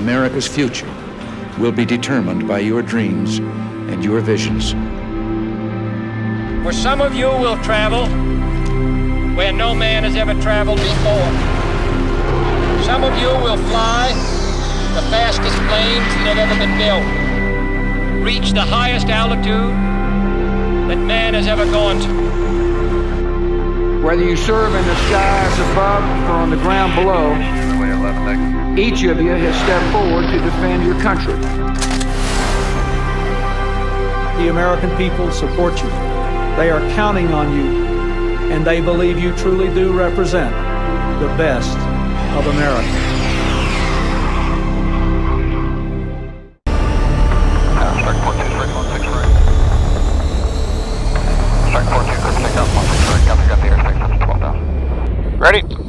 America's future will be determined by your dreams and your visions. For some of you will travel where no man has ever traveled before. Some of you will fly the fastest planes that have ever been built, reach the highest altitude that man has ever gone to. Whether you serve in the skies above or on the ground below, each of you has stepped forward to defend your country. The American people support you. They are counting on you, and they believe you truly do represent the best of America.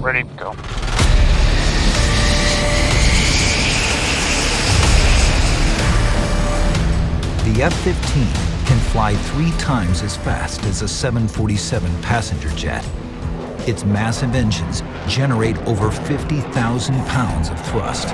Ready to go. The F-15 can fly 3 times as fast as a 747 passenger jet. Its massive engines generate over 50,000 pounds of thrust.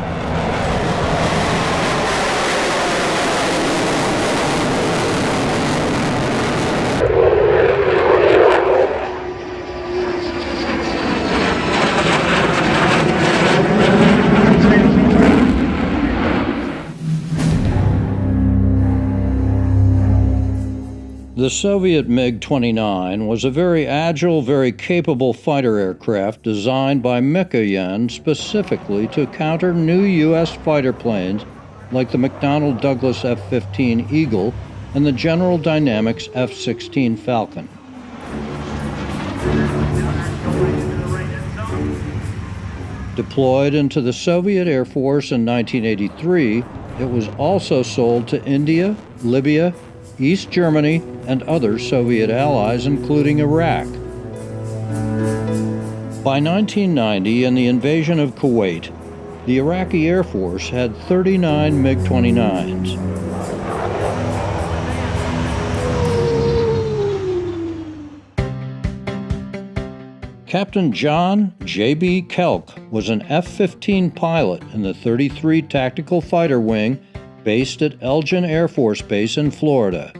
The Soviet MiG-29 was a very agile, very capable fighter aircraft designed by Mikoyan specifically to counter new U.S. fighter planes like the McDonnell Douglas F-15 Eagle and the General Dynamics F-16 Falcon. Deployed into the Soviet Air Force in 1983, it was also sold to India, Libya, East Germany, and other Soviet allies, including Iraq. By 1990 and the invasion of Kuwait, the Iraqi Air Force had 39 MiG-29s. Captain John J.B. Kelk was an F-15 pilot in the 33 Tactical Fighter Wing based at Elgin Air Force Base in Florida.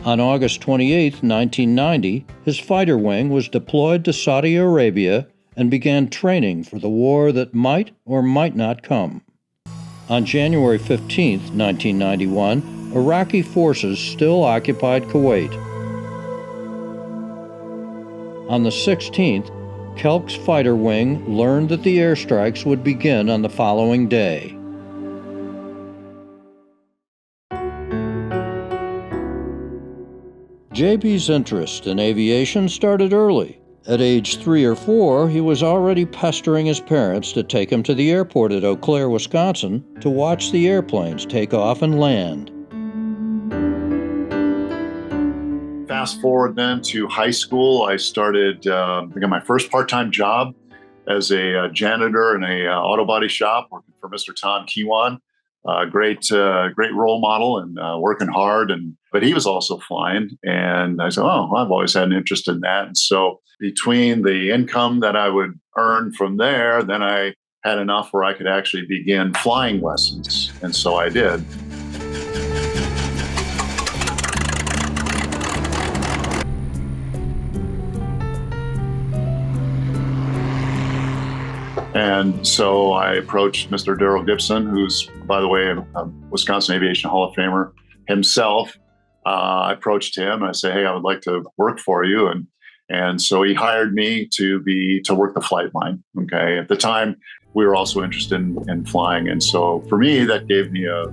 On August 28, 1990, his fighter wing was deployed to Saudi Arabia and began training for the war that might or might not come. On January 15, 1991, Iraqi forces still occupied Kuwait. On the 16th, Kelk's fighter wing learned that the airstrikes would begin on the following day. JB's interest in aviation started early. At age 3 or 4, he was already pestering his parents to take him to the airport at Eau Claire, Wisconsin, to watch the airplanes take off and land. Fast forward then to high school, I started, I got my first part-time job as a janitor in a auto body shop, working for Mr. Tom Kiwan. Great role model and working hard. But he was also flying. And I said, oh, I've always had an interest in that. And so between the income that I would earn from there, then I had enough where I could actually begin flying lessons. And so I did. And so I approached Mr. Darrell Gibson, who's, by the way, a Wisconsin Aviation Hall of Famer himself. I approached him and I said, hey, I would like to work for you. And so he hired me to work the flight line. Okay. At the time, we were also interested in flying. And so for me, that gave me a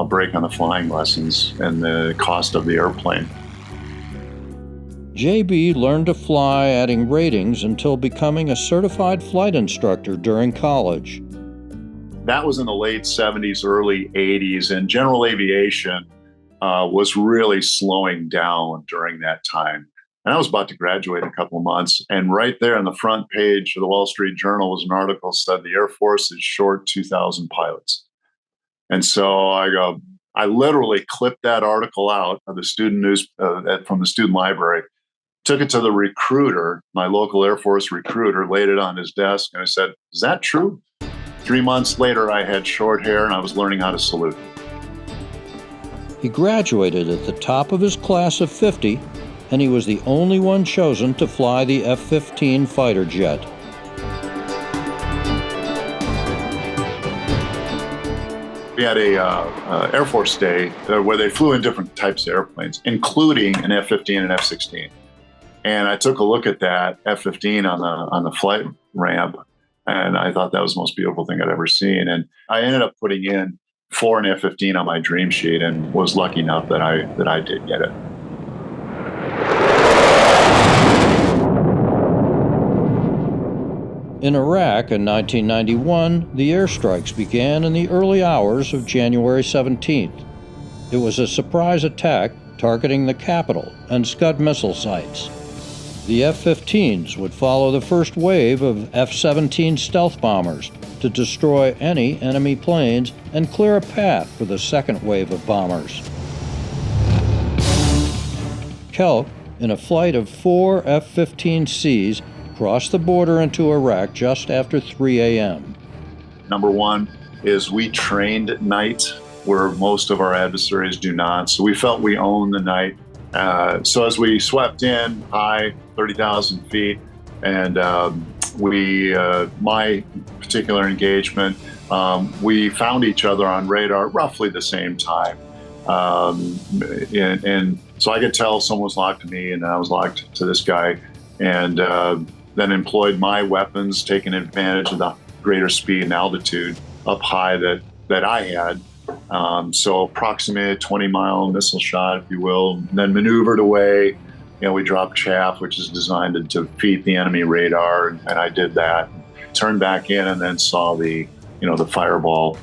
break on the flying lessons and the cost of the airplane. JB learned to fly, adding ratings until becoming a certified flight instructor during college. That was in the late 70s, early 80s, and general aviation was really slowing down during that time. And I was about to graduate in a couple of months, and right there on the front page of the Wall Street Journal was an article that said the Air Force is short 2,000 pilots. And so I literally clipped that article out of the student news from the student library, took it to the recruiter, my local Air Force recruiter, laid it on his desk, and I said, is that true? 3 months later, I had short hair and I was learning how to salute. He graduated at the top of his class of 50, and he was the only one chosen to fly the F-15 fighter jet. We had a Air Force Day where they flew in different types of airplanes, including an F-15 and F-16. And I took a look at that F-15 on the flight ramp, and I thought that was the most beautiful thing I'd ever seen. And I ended up putting in for an F-15 on my dream sheet, and was lucky enough that I did get it. In Iraq in 1991, the airstrikes began in the early hours of January 17th. It was a surprise attack targeting the capital and Scud missile sites. The F-15s would follow the first wave of F-17 stealth bombers to destroy any enemy planes and clear a path for the second wave of bombers. Kelk, in a flight of 4 F-15Cs, crossed the border into Iraq just after 3 a.m. Number one is we trained at night where most of our adversaries do not. So we felt we owned the night. So as we swept in high, 30,000 feet, and my particular engagement, we found each other on radar roughly the same time. And so I could tell someone was locked to me and I was locked to this guy, and then employed my weapons, taking advantage of the greater speed and altitude up high that I had. So approximately a 20-mile missile shot, if you will, and then maneuvered away. We dropped chaff, which is designed to defeat the enemy radar, and I did that. Turned back in and then saw the fireball.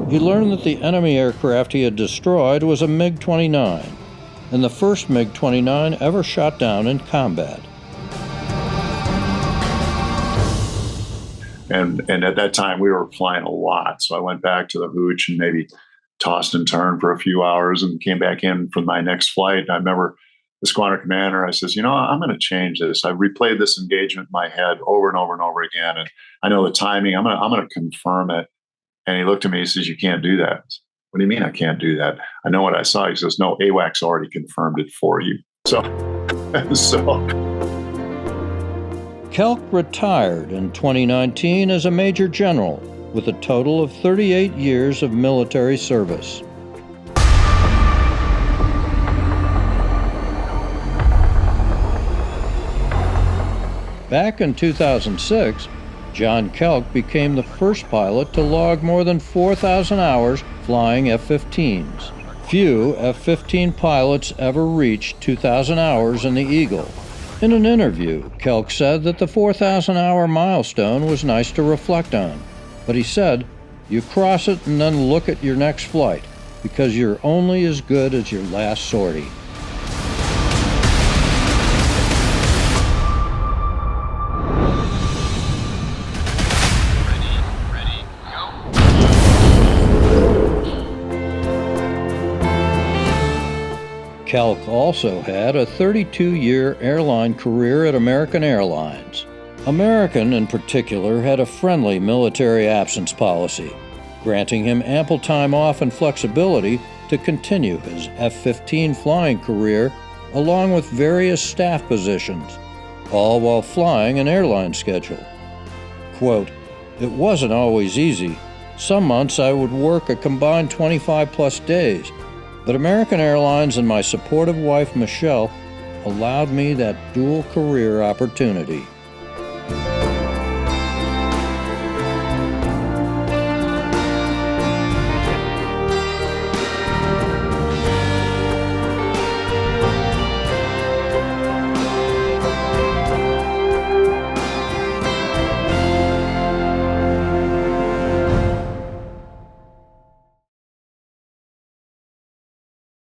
He learned that the enemy aircraft he had destroyed was a MiG-29, and the first MiG-29 ever shot down in combat. And at that time, we were flying a lot. So I went back to the hooch and maybe tossed and turned for a few hours and came back in for my next flight. I remember the squadron commander, I says, I'm going to change this. I've replayed this engagement in my head over and over and over again. And I know the timing. I'm going to confirm it. And he looked at me, he says, you can't do that. What do you mean I can't do that? I know what I saw. He says, no, AWACS already confirmed it for you. So Kelk retired in 2019 as a Major General with a total of 38 years of military service. Back in 2006, John Kelk became the first pilot to log more than 4,000 hours flying F-15s. Few F-15 pilots ever reached 2,000 hours in the Eagle. In an interview, Kelk said that the 4,000-hour milestone was nice to reflect on, but he said, you cross it and then look at your next flight, because you're only as good as your last sortie. Kelk also had a 32-year airline career at American Airlines. American, in particular, had a friendly military absence policy, granting him ample time off and flexibility to continue his F-15 flying career, along with various staff positions, all while flying an airline schedule. Quote, "It wasn't always easy. Some months I would work a combined 25-plus days, but American Airlines and my supportive wife, Michelle, allowed me that dual career opportunity."